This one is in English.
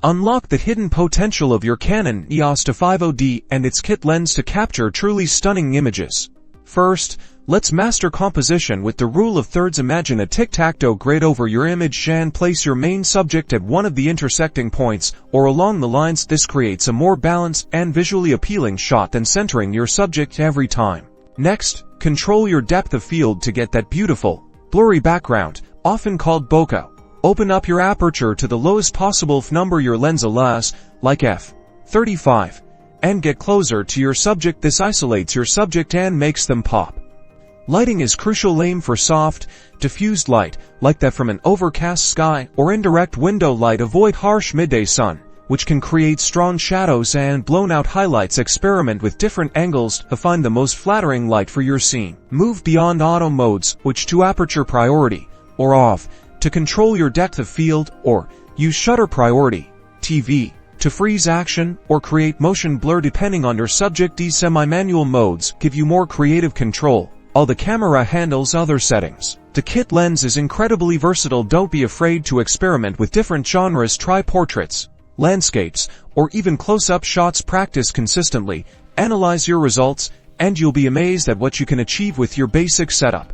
Unlock the hidden potential of your Canon Eos 250d and its kit lens to capture truly stunning images. First, let's master composition with the rule of thirds. Imagine a tic-tac-toe grid over your image and place your main subject at one of the intersecting points, or along the lines. This creates a more balanced and visually appealing shot than centering your subject every time. Next, control your depth of field to get that beautiful, blurry background, often called bokeh. Open up your aperture to the lowest possible number your lens allows, like f/35, and get closer to your subject. This isolates your subject and makes them pop. Lighting is crucial. Aim for soft, diffused light, like that from an overcast sky or indirect window light. Avoid harsh midday sun, which can create strong shadows and blown-out highlights. Experiment with different angles to find the most flattering light for your scene. Move beyond auto modes, which to aperture priority, or off, to control your depth of field, or use shutter priority, TV, to freeze action or create motion blur depending on your subject. These semi-manual modes give you more creative control, while the camera handles other settings. The kit lens is incredibly versatile. Don't be afraid to experiment with different genres. Try portraits, landscapes, or even close-up shots. Practice consistently, analyze your results, and you'll be amazed at what you can achieve with your basic setup.